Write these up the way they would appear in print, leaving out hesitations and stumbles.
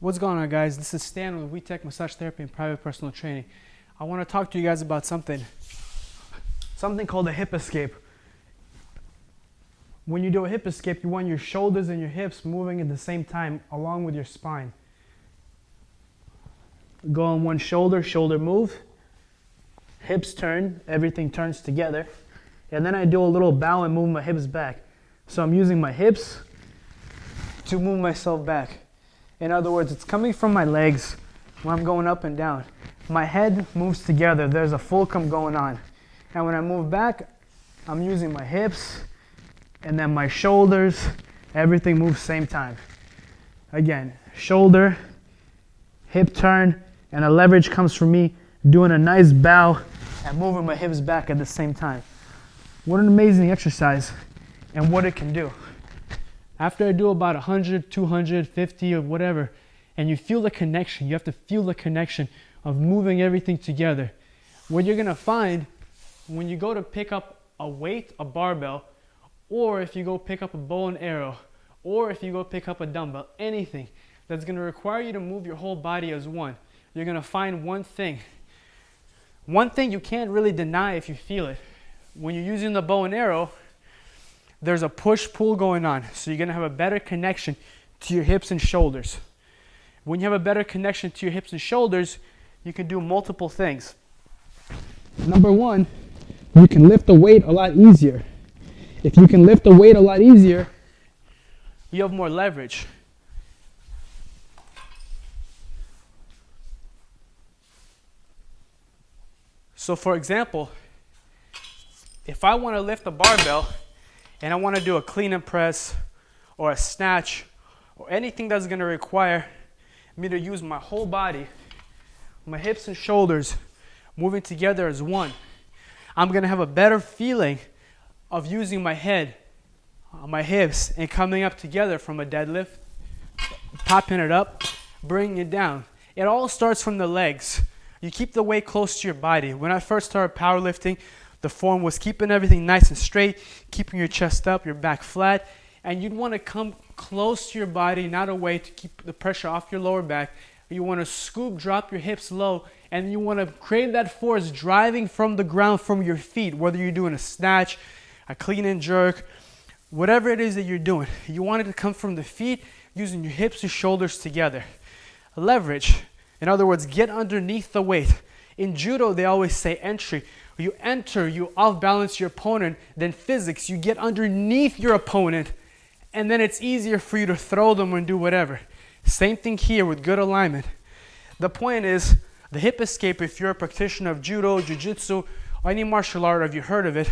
What's going on, guys? This is Stan with Wetek Massage Therapy and Private Personal Training. I want to talk to you guys about something called a hip escape. When you do a hip escape, you want your shoulders and your hips moving at the same time along with your spine. Go on one shoulder, shoulder move, hips turn, everything turns together, and then I do a little bow and move my hips back. So I'm using my hips to move myself back. In other words, it's coming from my legs when I'm going up and down. My head moves together. There's a fulcrum going on. And when I move back, I'm using my hips and then my shoulders. Everything moves same time. Again, shoulder, hip turn, and a leverage comes from me doing a nice bow and moving my hips back at the same time. What an amazing exercise and what it can do. After I do about 100, 250 or whatever, and you feel the connection, you have to feel the connection of moving everything together. What you're gonna find when you go to pick up a weight, a barbell, or if you go pick up a bow and arrow, or if you go pick up a dumbbell, anything that's gonna require you to move your whole body as one, you're gonna find one thing. One thing you can't really deny if you feel it. When you're using the bow and arrow, there's a push-pull going on, so you're going to have a better connection to your hips and shoulders. When you have a better connection to your hips and shoulders, you can do multiple things. Number one, you can lift the weight a lot easier. If you can lift the weight a lot easier, you have more leverage. So for example, if I want to lift a barbell, and I want to do a clean and press or a snatch or anything that's going to require me to use my whole body, my hips and shoulders moving together as one, I'm going to have a better feeling of using my head, my hips, and coming up together from a deadlift, popping it up, bringing it down. It all starts from the legs. You keep the weight close to your body. When I first started powerlifting, the form was keeping everything nice and straight, keeping your chest up, your back flat, and you'd want to come close to your body, not away, to keep the pressure off your lower back. You want to scoop, drop your hips low, and you want to create that force driving from the ground from your feet, whether you're doing a snatch, a clean and jerk, whatever it is that you're doing. You want it to come from the feet, using your hips and shoulders together. Leverage, in other words, get underneath the weight. In judo, they always say entry. You enter, you off-balance your opponent. Then physics, you get underneath your opponent, and then it's easier for you to throw them and do whatever. Same thing here with good alignment. The point is, the hip escape, if you're a practitioner of judo, jiu-jitsu, or any martial art, have you heard of it?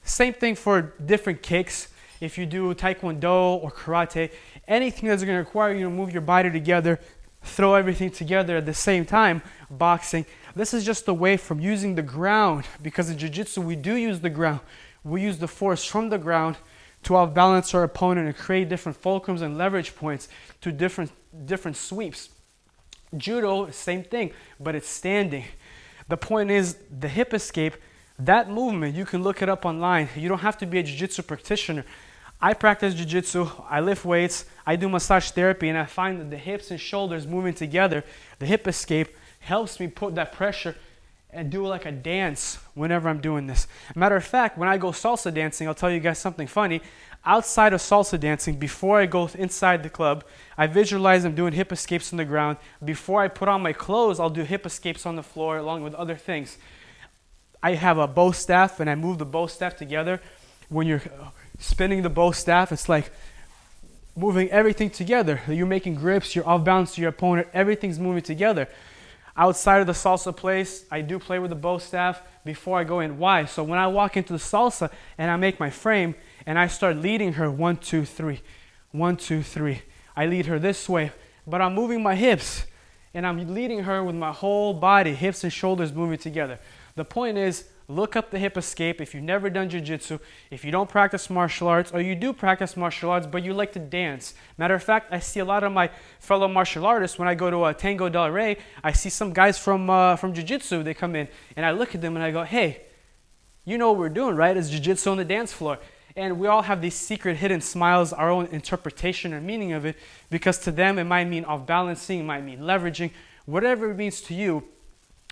Same thing for different kicks. If you do taekwondo or karate, anything that's going to require you to move your body together, throw everything together at the same time, boxing. This is just a way from using the ground, because in jiu-jitsu we do use the ground. We use the force from the ground to outbalance our opponent and create different fulcrums and leverage points to different sweeps. Judo, same thing, but it's standing. The point is, the hip escape, that movement, you can look it up online. You don't have to be a jiu-jitsu practitioner. I practice jiu-jitsu, I lift weights, I do massage therapy, and I find that the hips and shoulders moving together, the hip escape, helps me put that pressure and do like a dance whenever I'm doing this. Matter of fact, when I go salsa dancing, I'll tell you guys something funny. Outside of salsa dancing, before I go inside the club, I visualize I'm doing hip escapes on the ground. Before I put on my clothes, I'll do hip escapes on the floor along with other things. I have a bow staff, and I move the bow staff together. When you're spinning the bow staff, it's like moving everything together. You're making grips, you're off balance to your opponent, everything's moving together. Outside of the salsa place, I do play with the bow staff before I go in. Why? So when I walk into the salsa and I make my frame and I start leading her 1, 2, 3, 1, 2, 3. I lead her this way, but I'm moving my hips and I'm leading her with my whole body, hips and shoulders moving together. The point is, look up the hip escape if you've never done jiu-jitsu, if you don't practice martial arts, or you do practice martial arts but you like to dance. Matter of fact, I see a lot of my fellow martial artists when I go to a Tango Del Rey. I see some guys from jiu-jitsu. They come in and I look at them and I go, hey, you know what we're doing, right? It's jiu-jitsu on the dance floor. And we all have these secret hidden smiles, our own interpretation and meaning of it, because to them it might mean off balancing, it might mean leveraging. Whatever it means to you,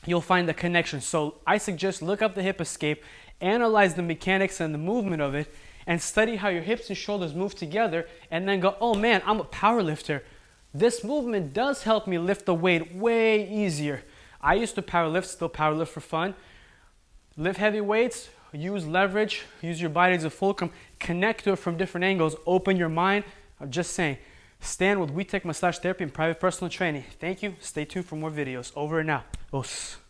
you'll find the connection. So I suggest look up the hip escape, analyze the mechanics and the movement of it, and study how your hips and shoulders move together, and then go, oh man, I'm a power lifter. This movement does help me lift the weight way easier. I used to power lift, still power lift for fun. Lift heavy weights, use leverage, use your body as a fulcrum, connect to it from different angles, open your mind. I'm just saying, stand with Wetek Massage Therapy and private personal training. Thank you. Stay tuned for more videos. Over and out. Os.